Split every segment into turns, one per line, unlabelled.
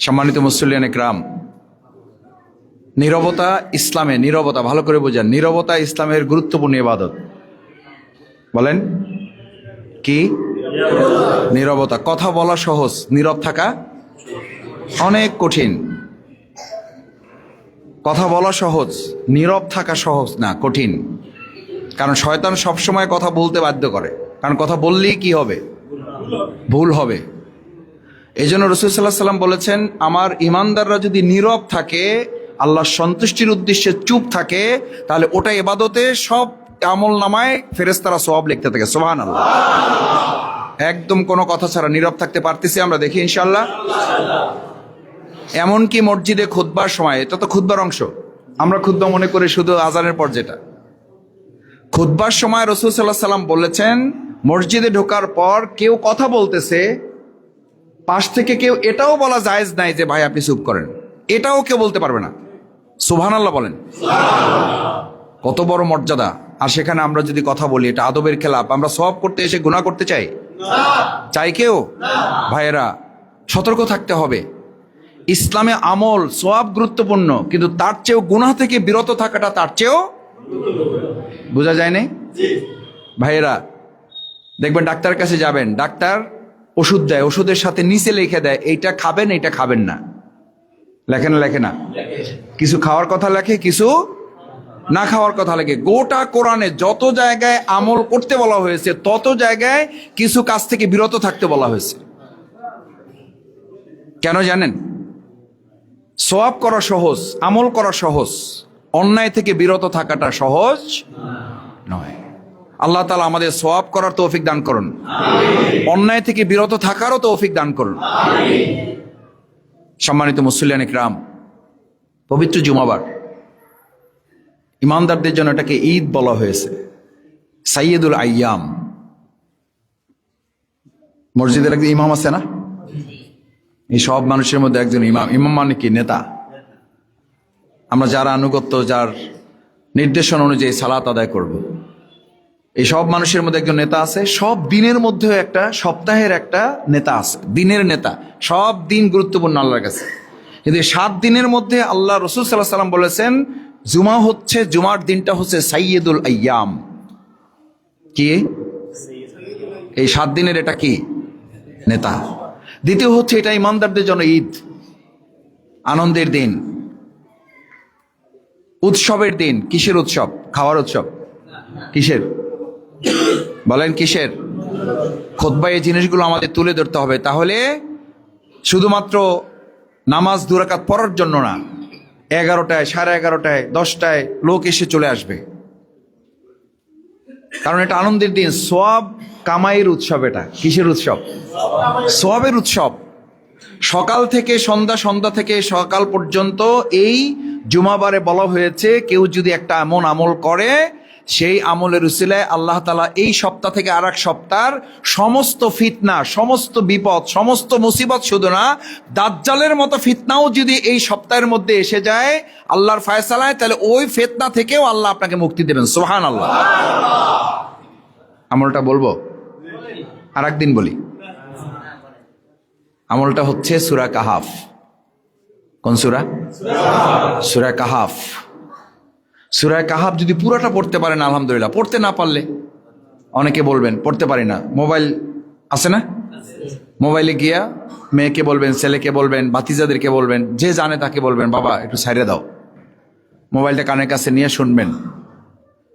সম্মানিত মুসল্লিয়ান একরাম, নীরবতা ইসলামে, নীরবতা ভালো করে বোঝেন, নীরবতা ইসলামের গুরুত্বপূর্ণ ইবাদত। বলেন কি? নীরবতা। কথা বলা সহজ, নীরব থাকা অনেক কঠিন। কথা বলা সহজ, নীরব থাকা সহজ না, কঠিন। কারণ শয়তান সবসময় কথা বলতে বাধ্য করে, কারণ কথা বললেই কি হবে? ভুল হবে। এই জন্য রাসূল সাল্লাল্লাহু আলাইহি ওয়াসাল্লাম বলেছেন, আমার ঈমানদাররা যদি নীরব থাকে, আল্লাহর সন্তুষ্টির উদ্দেশ্যে চুপ থাকে, তাহলে ওটা ইবাদতে সব আমল নামায় ফেরেশতারা সওয়াব লিখতে থাকে। সুবহানাল্লাহ। একদম কোনো কথা ছাড়া নীরব থাকতে পারতেছি আমরা, দেখি ইনশাআল্লাহ। এমনকি মসজিদে খুতবার সময়, এটা তো খুতবার অংশ, আমরা খুতবা মনে করি শুধু আজানের পর যেটা। খুতবার সময় রাসূল সাল্লাল্লাহু আলাইহি ওয়াসাল্লাম বলেছেন, মসজিদে ঢোকার পর কেউ কথা বলতেছে, পাশ থেকে কেউ এটাও বলা জায়েজ নাই যে ভাই আপনি চুপ করেন, এটাও কেউ বলতে পারবে না। সুবহানাল্লাহ বলেন। কত বড় মর্যাদা। আর সেখানে আমরা যদি কথা বলি, এটা আদবের খেলাফ। আমরা সওয়াব করতে এসে গুনাহ করতে চাই? চাই কেউ? ভাইয়েরা, সতর্ক থাকতে হবে। ইসলামে আমল সওয়াব গুরুত্বপূর্ণ, কিন্তু তার চেয়েও গুনাহ থেকে বিরত থাকাটা তার চেয়েও। বোঝা যায় না ভাইয়েরা? দেখবেন ডাক্তারের কাছে যাবেন, ডাক্তার ওষুধ দেয়, ওষুধের সাথে নিচে লিখে দেয় এইটা খাবেন, এইটা খাবেন না। লেখে না? লেখে না? কিছু খাওয়ার কথা লেখে, কিছু না খাওয়ার কথা লেখে। গোটা কোরআনে যত জায়গায় আমল করতে বলা হয়েছে, তত জায়গায় কিছু কাজ থেকে বিরত থাকতে বলা হয়েছে। কেন জানেন? সওয়াব করা সহজ, আমল করা সহজ, অন্যায় থেকে বিরত থাকাটা সহজ নয়। আল্লাহ তাআলা আমাদের সওয়াব করার তৌফিক দান করুন, অন্যায় থেকে বিরত থাকারও তৌফিক দান করুন। সম্মানিত মুসল্লিয়ান ইকরাম, পবিত্র জুমাবার, ইমানদারদের জন্য এটাকে ঈদ বলা হয়েছে, সাইয়্যিদুল আইয়াম। মসজিদের একজন ইমাম আছে না? এই সব মানুষের মধ্যে একজন ইমাম। ইমাম মানে কি? নেতা। আমরা যারা আনুগত্য, যার নির্দেশনা অনুযায়ী সালাত আদায় করব, এই সব মানুষের মধ্যে একজন নেতা আছে। সব দিনের মধ্যে একটা, সপ্তাহের একটা নেতা আছে, দিনের নেতা। সব দিন গুরুত্বপূর্ণ আল্লাহর কাছে, কিন্তু এই 7 দিনের মধ্যে আল্লাহ রাসূল সাল্লাল্লাহু আলাইহি ওয়াসাল্লাম বলেছেন, জুমা হচ্ছে, জুমার দিনটা হচ্ছে সাইয়্যিদুল আইয়াম। কি? এই 7 দিনের এটা কি? নেতা। দ্বিতীয় হচ্ছে, এটা ইমানদারদের জন্য ঈদ, আনন্দের দিন, উৎসবের দিন। কিসের উৎসব? খাওয়ার উৎসব। কিসের? বলেন কিসের? খুতবায় এই জিনিসগুলো আমাদের তুলে ধরতে হবে। তাহলে শুধুমাত্র নামাজ 2 রাকাত পড়ার জন্য না, 11টায়, 11:30টায়, 10টায় লোক এসে চলে আসবে, কারণ এটা আনন্দের দিন, সওয়াব কামাইয়ের উৎসব। এটা কিসের উৎসব? সওয়াবের উৎসব। সকাল থেকে সন্ধ্যা, সন্ধ্যা থেকে সকাল পর্যন্ত এই জুমাবারে বলা হয়েছে, কেউ যদি একটা এমন আমল করে, সেই আমলের উসিলায় আল্লাহ তাআলা এই সপ্তাহ থেকে আরেক সপ্তাহের সমস্ত ফিতনা, সমস্ত বিপদ, সমস্ত মুসিবত, শুধু না দাজ্জালের মতো ফিতনাও যদি এই সপ্তাহের মধ্যে এসে যায় আল্লাহর ফয়সালায়, তাহলে ওই ফিতনা থেকেও আল্লাহ আপনাকে মুক্তি দেবেন। সুবহানাল্লাহ। আমলটা বলবো? আর একদিন বলি। আমলটা হচ্ছে সূরা কাহাফ। কোন সূরা? সূরা কাহাফ। সূরা কাহাফ যদি পুরোটা পড়তে পারেন আলহামদুলিল্লাহ। পড়তে না পারলে, অনেকে বলবেন পড়তে পারি না, মোবাইল আছে না? মোবাইলে গিয়া মেয়েকে বলবেন, ছেলেকে বলবেন, ভাতিজাদেরকে বলবেন, যে জানে তাকে বলবেন, বাবা একটু সাইডে দাও, মোবাইলটা কানের কাছে নিয়ে শুনবেন।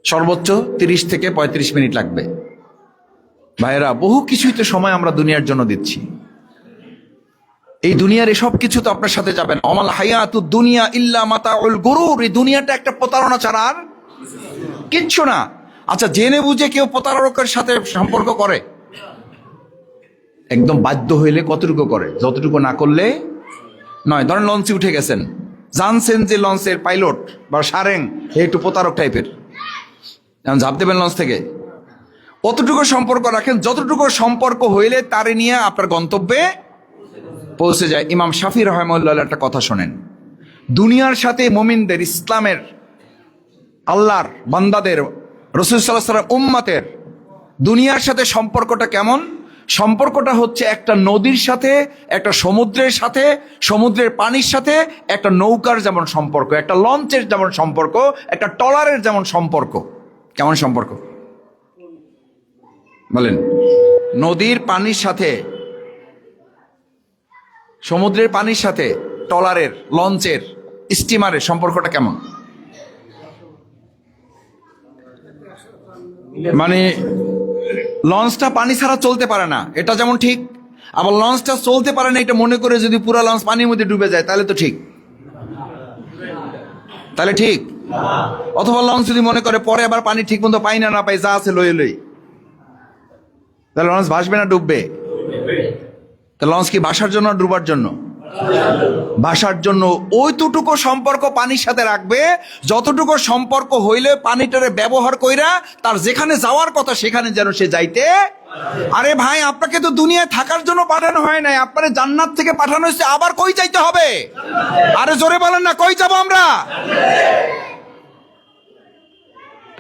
সর্বোচ্চ 30 থেকে 35 মিনিট লাগবে। ভাইয়েরা, বহু কিছুই তো সময় আমরা দুনিয়ার জন্য দিচ্ছি। এই দুনিয়ার এসব কিছু তো আপনার সাথে যাবেন। অমাল হায়াতুদ দুনিয়া ইল্লা মাতাউল গুরুর। এই দুনিয়াটা একটা প্রতারণা ছাড়া আর কিচ্ছু না। আচ্ছা, জেনে বুঝে কেউ প্রতারকের সাথে সম্পর্ক করে? একদম বাধ্য হইলে কতটুকু করে, যতটুকু না করলে নয়। ধরেন লঞ্চে উঠে গেছেন, জানছেন যে লঞ্চের পাইলট বা সারেং একটু প্রতারক টাইপের, এখন ঝাঁপ দেবেন লঞ্চ থেকে। অতটুকু সম্পর্ক রাখেন, যতটুকু সম্পর্ক হইলে তারে নিয়ে আপনার গন্তব্যে পৌঁছে যায়। ইমাম শাফি রাহিমাহুল্লাহ একটা কথা শোনেন, দুনিয়ার সাথে মুমিনদের, ইসলামের, আল্লাহর বান্দাদের, রাসূল সাল্লাল্লাহু আলাইহি ওয়াসাল্লাম উম্মতের দুনিয়ার সাথে সম্পর্কটা কেমন? সম্পর্কটা হচ্ছে একটা নদীর সাথে, একটা সমুদ্রের সাথে, সমুদ্রের পানির সাথে, একটা নৌকার যেমন সম্পর্ক, একটা লঞ্চের যেমন সম্পর্ক, একটা ট্রলারের যেমন সম্পর্ক। কেমন সম্পর্ক বলেন? নদীর পানির সাথে, সমুদ্রের পানির সাথে, ট্রলারের, লঞ্চের, স্টিমারের সম্পর্কটা কেমন? মানে লঞ্চটা পানি ছাড়া চলতে পারে না, এটা যেমন ঠিক। আবার লঞ্চটা চলতে পারে না এটা মনে করে যদি পুরো লঞ্চ পানির মধ্যে ডুবে যায় তাহলে তো ঠিক, তাহলে ঠিক। অথবা লঞ্চ যদি মনে করে পরে আবার পানি ঠিক মতো পাই না পাই, যা আছে লই লই, তাহলে লঞ্চ ভাসবে না ডুববে? তা লঞ্চ কি ভাসার জন্য ডুবার জন্য? ভাসার জন্য। ওইটুকু সম্পর্ক পানির সাথে রাখবে যতটুকু সম্পর্ক হইলে পানিটারে ব্যবহার কইরা তার যেখানে যাওয়ার কথা সেখানে যেন সে যাইতে। আরে ভাই, আপনাকে তো দুনিয়ায় থাকার জন্য পাঠানো হয় নাই, আপনারে জান্নাত থেকে পাঠানো হয়েছে। আবার কই যাইতে হবে? আরে জোরে বলেন না, কই যাব আমরা?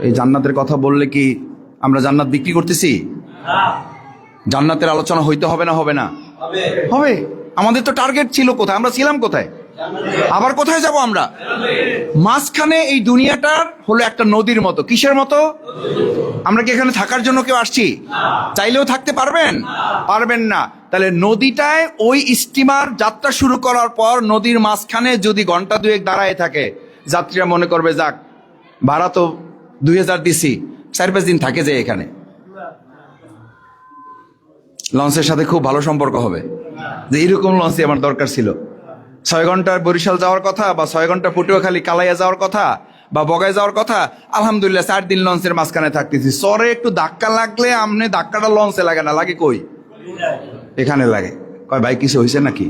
এই জান্নাতের কথা বললে কি আমরা জান্নাত বিক্রি করতেছি? জান্নাতের আলোচনা হইতে হবে না? হবে না? হবে। আমাদের তো টার্গেট ছিল কোথায়? আমরা ছিলাম কোথায়? আবার কোথায় যাব আমরা? মাঝখানে এই দুনিয়াটার হলো একটা নদীর মতো। কিসের মতো? আমরা কি এখানে থাকার জন্য কেউ আসছি? চাইলেও থাকতে পারবেন? পারবেন না। তাহলে নদীটায় ওই স্টিমার যাত্রা শুরু করার পর নদীর মাঝখানে যদি ঘন্টা দুয়েক দাঁড়ায় থাকে, যাত্রীরা মনে করবে যাক ভাড়া তো 2000 দিছি, 4-5 দিন থাকে যে এখানে। লঞ্চের সাথে খুব ভালো সম্পর্ক হবে যে এরকম লঞ্চই আমার দরকার ছিল। 6 ঘন্টার বরিশাল যাওয়ার কথা, বা 6 ঘন্টা পটুয়াখালী কালাইয়া যাওয়ার কথা, বা বগায় যাওয়ার কথা, আলহামদুলিল্লাহ 4 দিন লঞ্চের মাঝখানে থাকতেছি। চরে একটু ধাক্কা লাগলে আমনে ধাক্কাটা লঞ্চে লাগে না, লাগে কই? এখানে লাগে। কয় ভাই কিছু হয়েছে নাকি?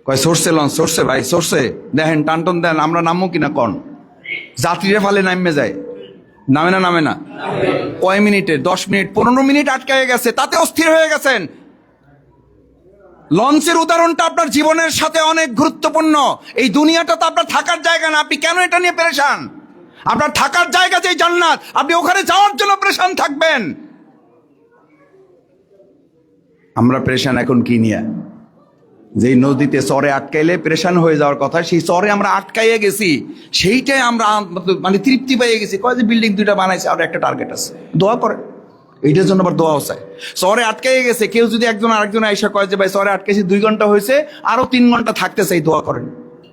কয় সরছে লঞ্চ, সরছে ভাই, সরছে, দেখেন টানটন দেন, আমরা নামবো কিনা কন। যাত্রীরা ফালে নামে যায়, নামে না? নামে না। কয় মিনিটে? 10 মিনিট 15 মিনিট আটকায় গেছে, তাতে অস্থির হয়ে গেছেন। লঞ্চের উদাহরণটা আপনার জীবনের সাথে অনেক গুরুত্বপূর্ণ। এই দুনিয়াটা তো আপনার থাকার জায়গা না, আপনি কেন এটা নিয়ে পেরেশান? আপনার থাকার জায়গা যেই জান্নাত, আপনি ওখানে যাওয়ার জন্য পেরেশান থাকবেন। আমরা পেরেশান এখন কি নিয়ে? যেই নদীতে চরে আটকাইলে পেরেশান হয়ে যাওয়ার কথা, সেই চরে আমরা আটকাইয়ে গেছি, সেইটাই আমরা মানে তৃপ্তি পেয়ে গেছি। কয় যে বিল্ডিং 2টা বানাইছে, আর একটা টার্গেট আছে, দোয়া করে। এইটার জন্য আবার দোয়া চায়। চরে আটকাইয়ে গেছে, কেউ যদি একজন আরেকজন আইসা কয় যে ভাই চরে আটকাইছি 2 ঘন্টা হয়েছে, আরো 3 ঘন্টা থাকতে চাই, দোয়া করেন।